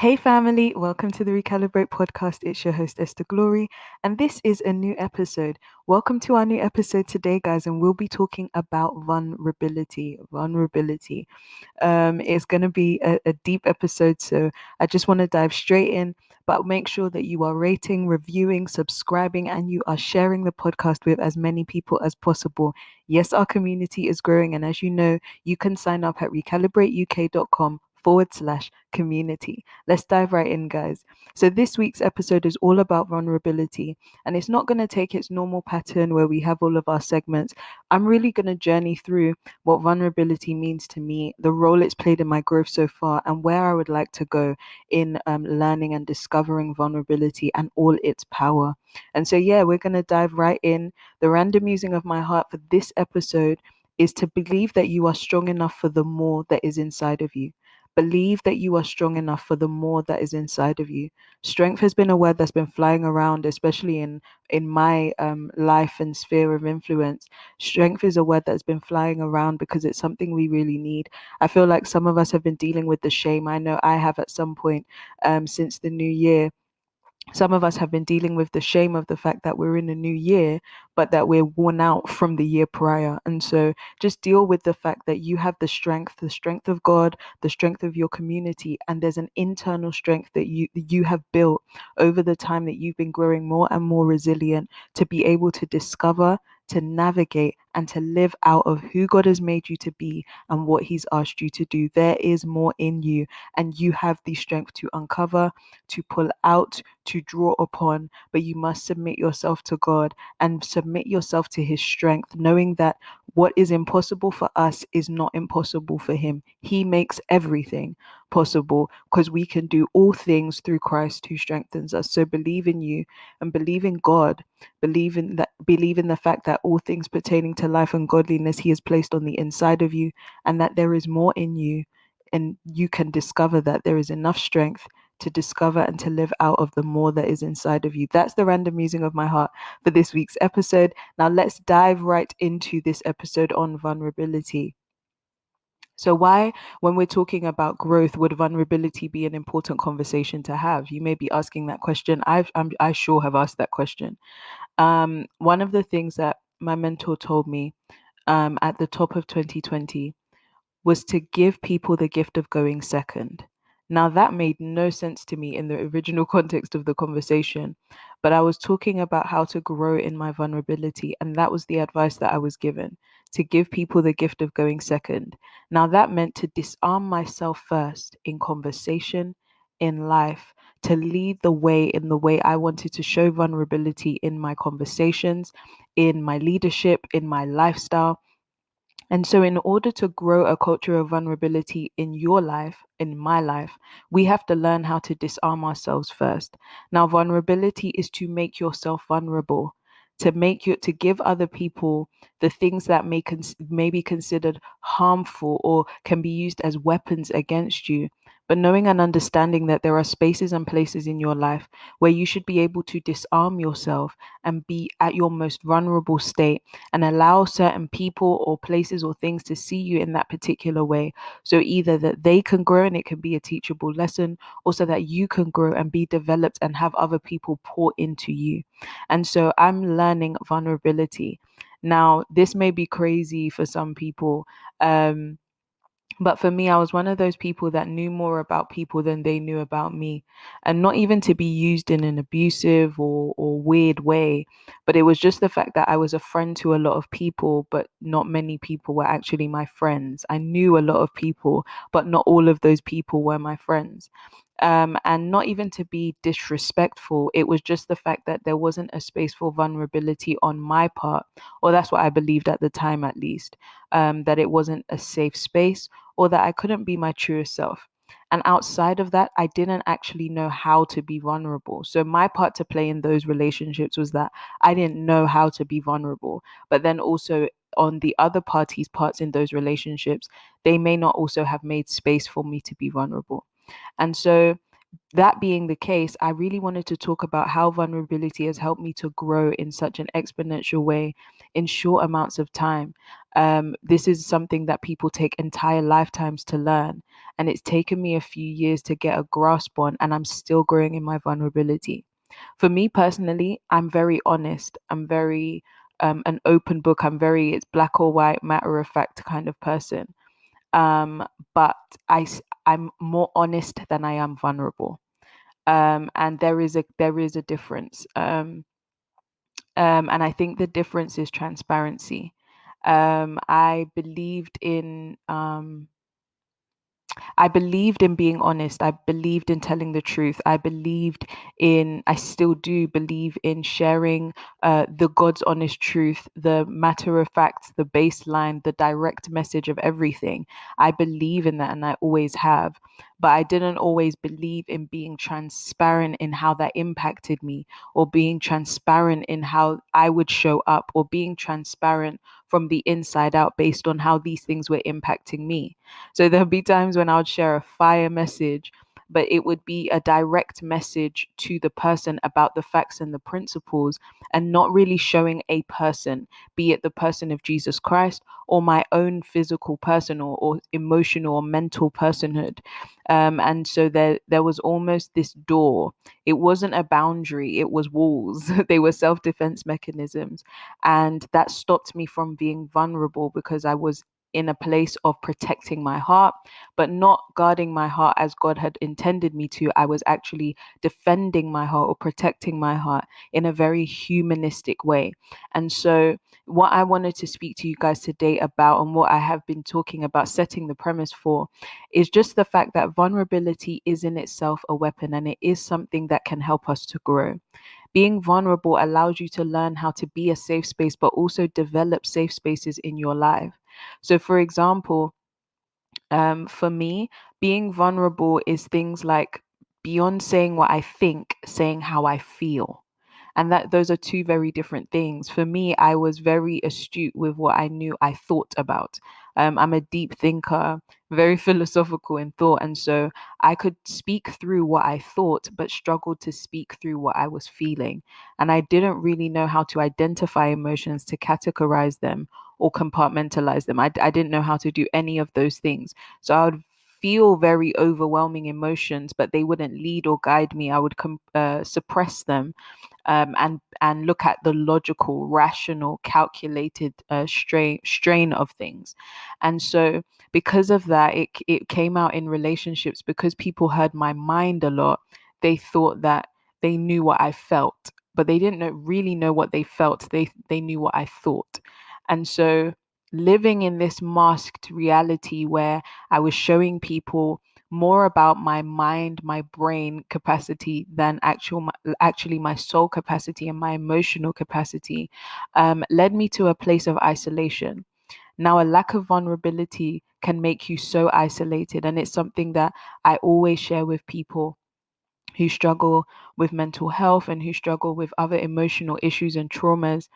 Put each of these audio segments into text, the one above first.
Hey family, welcome to the Recalibrate podcast. It's your host Esther Glory, and this is a new episode. Welcome to our new episode today, guys, and we'll be talking about vulnerability. It's going to be a deep episode, so I just want to dive straight in. But make sure that you are rating, reviewing, subscribing, and you are sharing the podcast with as many people as possible. Yes, our community is growing, and as you know, you can sign up at recalibrateuk.com/community. Let's dive right in, guys. So, this week's episode is all about vulnerability, and it's not going to take its normal pattern where we have all of our segments. I'm really going to journey through what vulnerability means to me, the role it's played in my growth so far, and where I would like to go in learning and discovering vulnerability and all its power. And so, yeah, we're going to dive right in. The random musing of my heart for this episode is to believe that you are strong enough for the more that is inside of you. Believe that you are strong enough for the more that is inside of you. Strength has been a word that's been flying around, especially in my life and sphere of influence. Strength is a word that's been flying around because it's something we really need. I feel like some of us have been dealing with the shame. I know I have at some point since the new year. Some of us have been dealing with the shame of the fact that we're in a new year, but that we're worn out from the year prior. And so just deal with the fact that you have the strength of God, the strength of your community, and there's an internal strength that you have built over the time that you've been growing more and more resilient to be able to discover, to navigate, and to live out of who God has made you to be and what He's asked you to do. There is more in you, and you have the strength to uncover, to pull out, to draw upon, but you must submit yourself to God and submit yourself to His strength, knowing that what is impossible for us is not impossible for Him. He makes everything possible because we can do all things through Christ who strengthens us. So believe in you and believe in God. Believe in the fact that all things pertaining to life and godliness He has placed on the inside of you, and that there is more in you, and you can discover that there is enough strength to discover and to live out of the more that is inside of you. That's the random musing of my heart for this week's episode. Now let's dive right into this episode on vulnerability. So why, when we're talking about growth, would vulnerability be an important conversation to have? You may be asking that question. I sure have asked that question. One of the things that my mentor told me at the top of 2020 was to give people the gift of going second. Now, that made no sense to me in the original context of the conversation, but I was talking about how to grow in my vulnerability, and that was the advice that I was given, to give people the gift of going second. Now, that meant to disarm myself first in conversation, in life, to lead the way in the way I wanted to show vulnerability in my conversations, in my leadership, in my lifestyle. And so, in order to grow a culture of vulnerability in your life, in my life, we have to learn how to disarm ourselves first. Now, vulnerability is to make yourself vulnerable, to give other people the things that may be considered harmful or can be used as weapons against you. But knowing and understanding that there are spaces and places in your life where you should be able to disarm yourself and be at your most vulnerable state, and allow certain people or places or things to see you in that particular way. So either that they can grow and it can be a teachable lesson, or so that you can grow and be developed and have other people pour into you. And so I'm learning vulnerability. Now, this may be crazy for some people. But for me, I was one of those people that knew more about people than they knew about me. And not even to be used in an abusive or weird way, but it was just the fact that I was a friend to a lot of people, but not many people were actually my friends. I knew a lot of people, but not all of those people were my friends. And not even to be disrespectful, it was just the fact that there wasn't a space for vulnerability on my part, or that's what I believed at the time, at least, that it wasn't a safe space, or that I couldn't be my truest self. And outside of that, I didn't actually know how to be vulnerable. So my part to play in those relationships was that I didn't know how to be vulnerable. But then also on the other party's parts in those relationships, they may not also have made space for me to be vulnerable. And so that being the case, I really wanted to talk about how vulnerability has helped me to grow in such an exponential way in short amounts of time. This is something that people take entire lifetimes to learn, and it's taken me a few years to get a grasp on, and I'm still growing in my vulnerability. For me personally, I'm very honest. I'm very an open book. It's black or white, matter of fact kind of person. Um, but I'm more honest than I am vulnerable, and there is a difference, and I think the difference is transparency. I believed in being honest. I believed in telling the truth. I still do believe in sharing the God's honest truth, the matter of fact, the baseline, the direct message of everything. I believe in that, and I always have. But I didn't always believe in being transparent in how that impacted me, or being transparent in how I would show up, or being transparent from the inside out based on how these things were impacting me. So there'll be times when I would share a fire message, but it would be a direct message to the person about the facts and the principles, and not really showing a person, be it the person of Jesus Christ or my own physical person, or emotional or mental personhood. And so there was almost this door. It wasn't a boundary, it was walls. They were self-defense mechanisms. And that stopped me from being vulnerable because I was in a place of protecting my heart, but not guarding my heart as God had intended me to. I was actually defending my heart or protecting my heart in a very humanistic way. And so, what I wanted to speak to you guys today about, and what I have been talking about, setting the premise for, is just the fact that vulnerability is in itself a weapon, and it is something that can help us to grow. Being vulnerable allows you to learn how to be a safe space, but also develop safe spaces in your life. So, for example, for me, being vulnerable is things like, beyond saying what I think, saying how I feel. And that those are two very different things. For me, I was very astute with what I knew I thought about. I'm a deep thinker, very philosophical in thought. And so I could speak through what I thought, but struggled to speak through what I was feeling. And I didn't really know how to identify emotions, to categorize them, or compartmentalize them. I didn't know how to do any of those things. So I would feel very overwhelming emotions, but they wouldn't lead or guide me. I would suppress them, and look at the logical, rational, calculated strain of things. And so, because of that, it came out in relationships. Because people heard my mind a lot, they thought that they knew what I felt, but they didn't really know what they felt. They knew what I thought. And so, living in this masked reality where I was showing people more about my mind, my brain capacity, than actually my soul capacity and my emotional capacity, led me to a place of isolation. Now, a lack of vulnerability can make you so isolated, and it's something that I always share with people who struggle with mental health and who struggle with other emotional issues and traumas.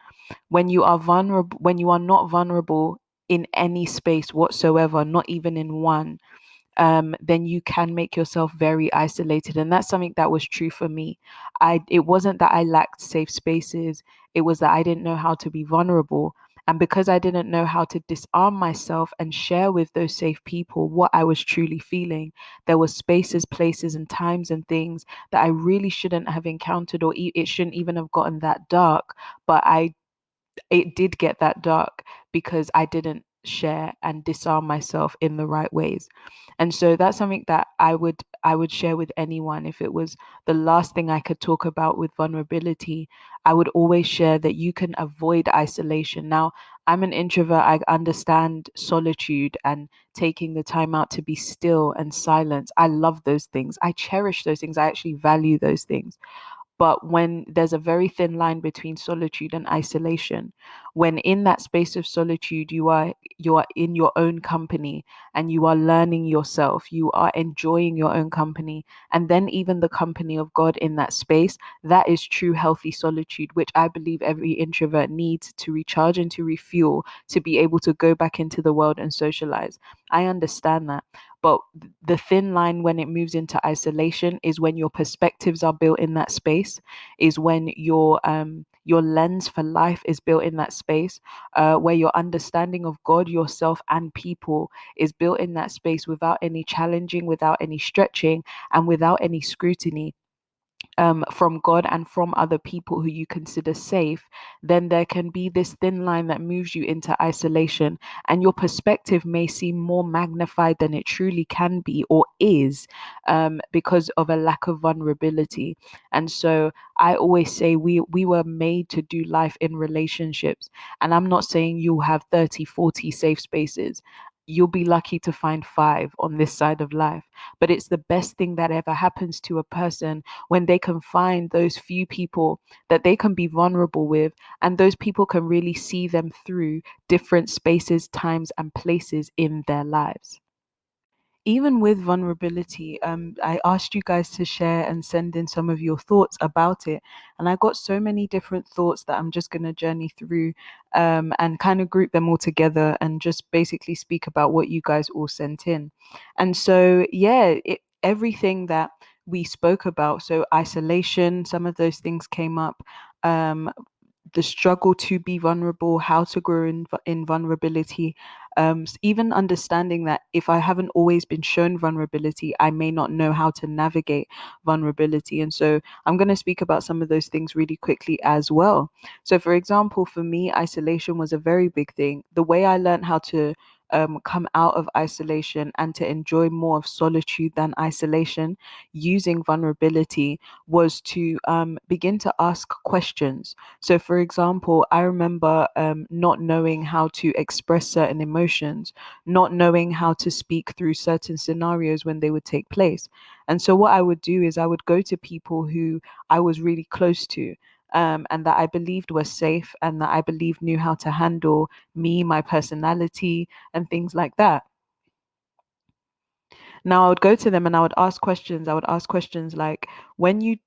When you are not vulnerable in any space whatsoever, not even in one, then you can make yourself very isolated. And that's something that was true for me. It wasn't that I lacked safe spaces, it was that I didn't know how to be vulnerable. And because I didn't know how to disarm myself and share with those safe people what I was truly feeling, there were spaces, places, and times and things that I really shouldn't have encountered, or it shouldn't even have gotten that dark. But it did get that dark because I didn't share and disarm myself in the right ways. And so that's something that I would share with anyone. If it was the last thing I could talk about with vulnerability, I would always share that you can avoid isolation. Now, I'm an introvert. I understand solitude and taking the time out to be still and silent. I love those things. I cherish those things. I actually value those things. But when there's a very thin line between solitude and isolation, when in that space of solitude you are in your own company, and you are learning yourself, you are enjoying your own company, and then even the company of God in that space, that is true healthy solitude, which I believe every introvert needs to recharge and to refuel, to be able to go back into the world and socialize. I understand that. But the thin line when it moves into isolation is when your perspectives are built in that space, is when your lens for life is built in that space, where your understanding of God, yourself, and people is built in that space without any challenging, without any stretching, and without any scrutiny from God and from other people who you consider safe, then there can be this thin line that moves you into isolation. And your perspective may seem more magnified than it truly can be or is, because of a lack of vulnerability. And so I always say we were made to do life in relationships. And I'm not saying you'll have 30, 40 safe spaces. You'll be lucky to find 5 on this side of life. But it's the best thing that ever happens to a person when they can find those few people that they can be vulnerable with, and those people can really see them through different spaces, times, and places in their lives. Even with vulnerability, I asked you guys to share and send in some of your thoughts about it. And I got so many different thoughts that I'm just going to journey through, and kind of group them all together and just basically speak about what you guys all sent in. And so, yeah, everything that we spoke about, so isolation, some of those things came up. Um, the struggle to be vulnerable, how to grow in vulnerability, even understanding that if I haven't always been shown vulnerability, I may not know how to navigate vulnerability. And so I'm going to speak about some of those things really quickly as well. So, for example, for me, isolation was a very big thing. The way I learned how to come out of isolation and to enjoy more of solitude than isolation using vulnerability was to begin to ask questions. So, for example, I remember not knowing how to express certain emotions, not knowing how to speak through certain scenarios when they would take place. And so, what I would do is I would go to people who I was really close to. And that I believed were safe and that I believed knew how to handle me, my personality, and things like that. Now I would go to them and I would ask questions. I would ask questions like when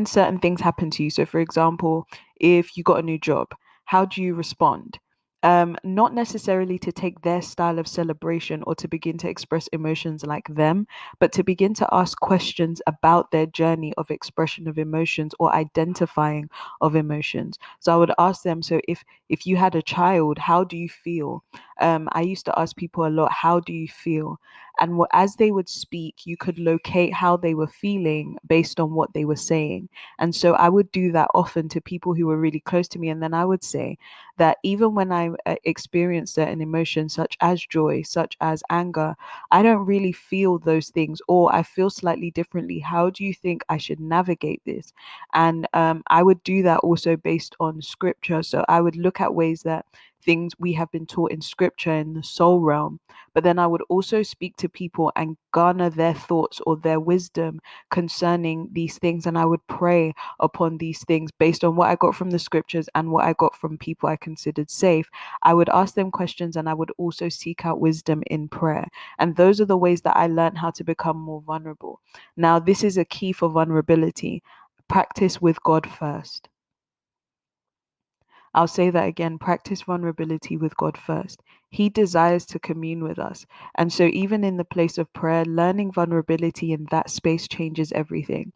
certain things happen to you. So for example, if you got a new job, how do you respond? Not necessarily to take their style of celebration or to begin to express emotions like them, but to begin to ask questions about their journey of expression of emotions or identifying of emotions. So I would ask them, so if you had a child, how do you feel? I used to ask people a lot, how do you feel? And as they would speak, you could locate how they were feeling based on what they were saying. And so I would do that often to people who were really close to me. And then I would say that even when I experience certain emotions, such as joy, such as anger, I don't really feel those things, or I feel slightly differently. How do you think I should navigate this? And I would do that also based on scripture. So I would look at ways that things we have been taught in scripture in the soul realm, but then I would also speak to people and garner their thoughts or their wisdom concerning these things, and I would pray upon these things based on what I got from the scriptures and what I got from people I considered safe. I would ask them questions and I would also seek out wisdom in prayer, and those are the ways that I learned how to become more vulnerable. Now this is a key for vulnerability: practice with God first. I'll say that again: practice vulnerability with God first. He desires to commune with us. And so, even in the place of prayer, learning vulnerability in that space changes everything.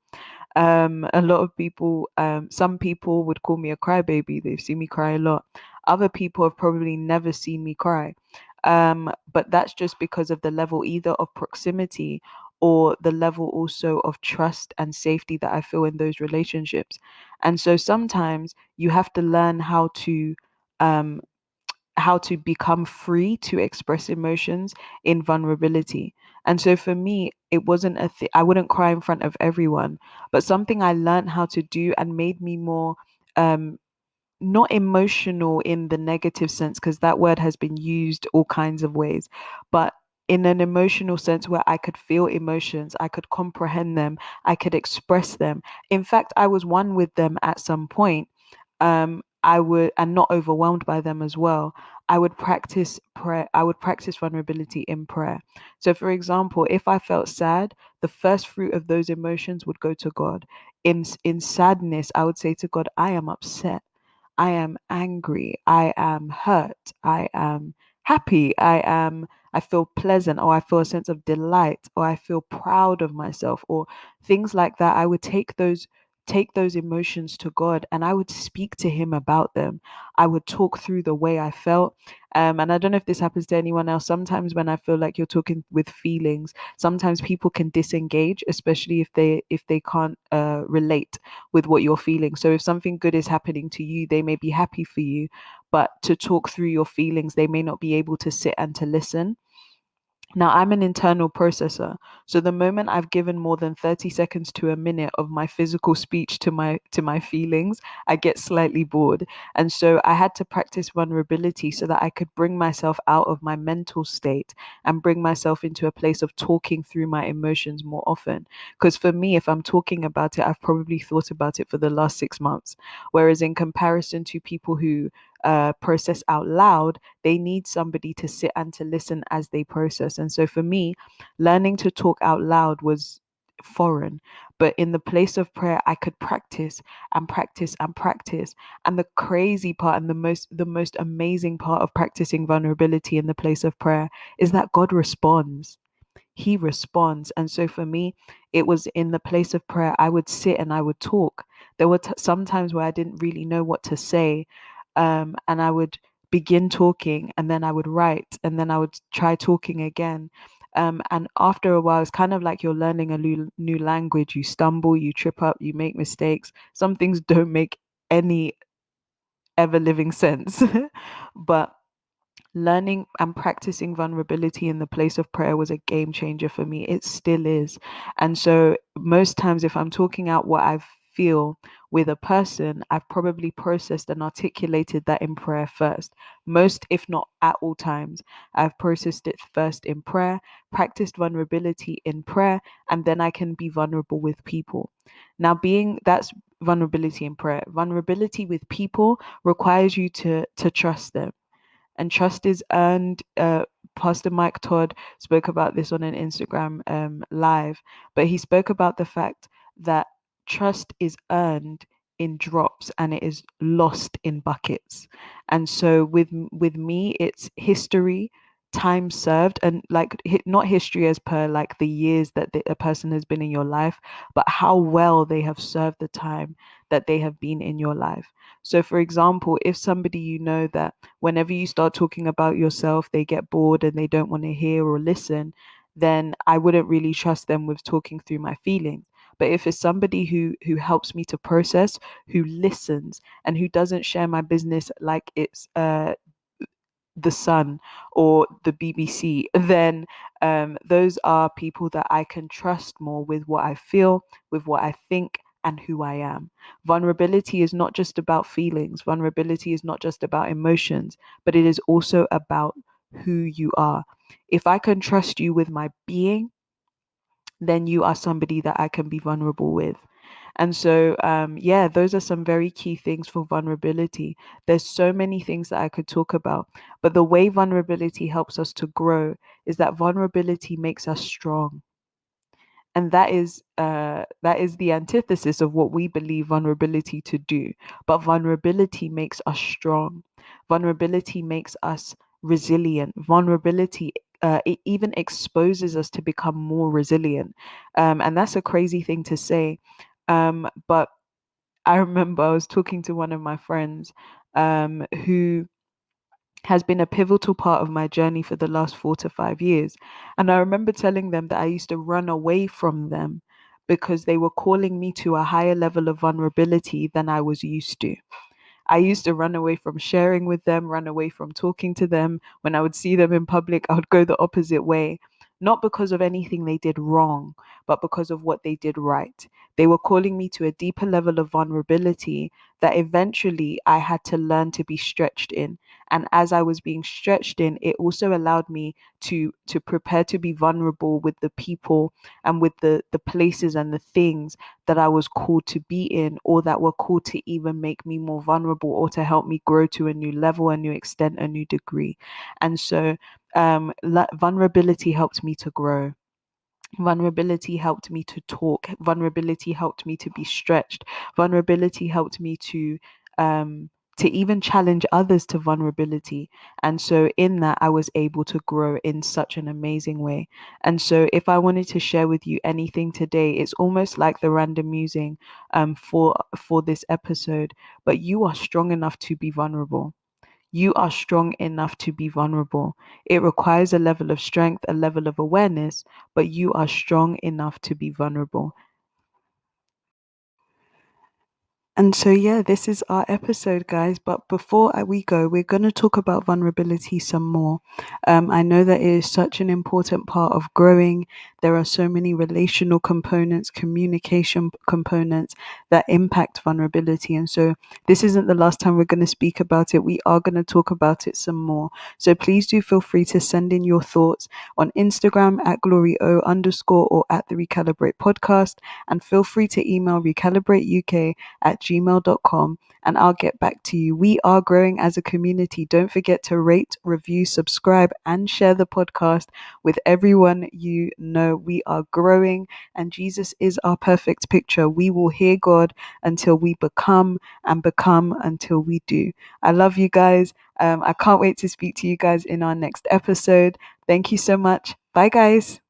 A lot of people, some people would call me a crybaby. They've seen me cry a lot. Other people have probably never seen me cry. But that's just because of the level either of proximity or the level also of trust and safety that I feel in those relationships. And so sometimes you have to learn um, how to become free to express emotions in vulnerability. And so for me, it wasn't a thing. I wouldn't cry in front of everyone, but something I learned how to do and made me more um not emotional in the negative sense, because that word has been used all kinds of ways, but in an emotional sense where I could feel emotions, I could comprehend them, I could express them. In fact, I was one with them at some point. I would, and not overwhelmed by them as well. I would practice prayer. I would practice vulnerability in prayer. So, for example, if I felt sad, the first fruit of those emotions would go to God. In sadness, I would say to God, I am upset. I am angry. I am hurt. I am happy, I feel pleasant, or I feel a sense of delight, or I feel proud of myself, or things like that. I would take those emotions to God, and I would speak to him about them. I would talk through the way I felt. And I don't know if this happens to anyone else. Sometimes when I feel like you're talking with feelings, sometimes people can disengage, especially if they can't relate with what you're feeling. So if something good is happening to you, they may be happy for you, but to talk through your feelings, they may not be able to sit and to listen. Now, I'm an internal processor. So the moment I've given more than 30 seconds to a minute of my physical speech to my feelings, I get slightly bored. And so I had to practice vulnerability so that I could bring myself out of my mental state and bring myself into a place of talking through my emotions more often. Because for me, if I'm talking about it, I've probably thought about it for the last 6 months. Whereas in comparison to people who process out loud, they need somebody to sit and to listen as they process. And so for me, learning to talk out loud was foreign, but in the place of prayer I could practice and practice and practice. And the crazy part, and the most amazing part of practicing vulnerability in the place of prayer, is that God responds. He responds. And so for me, it was in the place of prayer, I would sit and I would talk. There were some times where I didn't really know what to say. And I would begin talking, and then I would write, and then I would try talking again. And after a while, it's kind of like you're learning a new language. You stumble, you trip up, you make mistakes. Some things don't make any ever living sense. But learning and practicing vulnerability in the place of prayer was a game changer for me. It still is. And so most times, if I'm talking out what I feel with a person, I've probably processed and articulated that in prayer first. Most, if not at all times, I've processed it first in prayer, practiced vulnerability in prayer, and then I can be vulnerable with people. Now, that's vulnerability in prayer. Vulnerability with people requires you to trust them, and trust is earned. Pastor Mike Todd spoke about this on an Instagram live, but he spoke about the fact that trust is earned in drops and it is lost in buckets. And so with me, it's history, time served, and like not history as per like the years that a person has been in your life, but how well they have served the time that they have been in your life. So for example, if somebody, you know, that whenever you start talking about yourself, they get bored and they don't want to hear or listen, then I wouldn't really trust them with talking through my feelings. But if it's somebody who helps me to process, who listens, and who doesn't share my business like it's the Sun or the BBC, then those are people that I can trust more with what I feel, with what I think, and who I am. Vulnerability is not just about feelings, vulnerability is not just about emotions, but it is also about who you are. If I can trust you with my being, then you are somebody that I can be vulnerable with. And so, yeah, those are some very key things for vulnerability. There's so many things that I could talk about, but the way vulnerability helps us to grow is that vulnerability makes us strong. And that is the antithesis of what we believe vulnerability to do. But vulnerability makes us strong. Vulnerability makes us resilient. Vulnerability, it even exposes us to become more resilient. And that's a crazy thing to say. But I remember I was talking to one of my friends, who has been a pivotal part of my journey for the last 4 to 5 years. And I remember telling them that I used to run away from them because they were calling me to a higher level of vulnerability than I was used to. I used to run away from sharing with them, run away from talking to them. When I would see them in public, I would go the opposite way. Not because of anything they did wrong, but because of what they did right. They were calling me to a deeper level of vulnerability that eventually I had to learn to be stretched in. And as I was being stretched in, it also allowed me to prepare to be vulnerable with the people and with the places and the things that I was called to be in, or that were called to even make me more vulnerable, or to help me grow to a new level, a new extent, a new degree. And so vulnerability helped me to grow. Vulnerability helped me to talk. Vulnerability helped me to be stretched. Vulnerability helped me to to even challenge others to vulnerability. And so in that, I was able to grow in such an amazing way. And so if I wanted to share with you anything today, it's almost like the random musing for this episode. But you are strong enough to be vulnerable. You are strong enough to be vulnerable. It requires a level of strength, a level of awareness, but you are strong enough to be vulnerable. And so, yeah, this is our episode, guys. But before we go, we're going to talk about vulnerability some more. I know that it is such an important part of growing. There are so many relational components, communication components that impact vulnerability. And so, this isn't the last time we're going to speak about it. We are going to talk about it some more. So, please do feel free to send in your thoughts on Instagram at GloryO_ or at the Recalibrate podcast. And feel free to email recalibrateuk@gmail.com and I'll get back to you. We are growing as a community. Don't forget to rate, review, subscribe, and share the podcast with everyone you know. We are growing, and Jesus is our perfect picture. We will hear God until we become, and become until we do. I love you guys. I can't wait to speak to you guys in our next episode. Thank you so much. Bye, guys.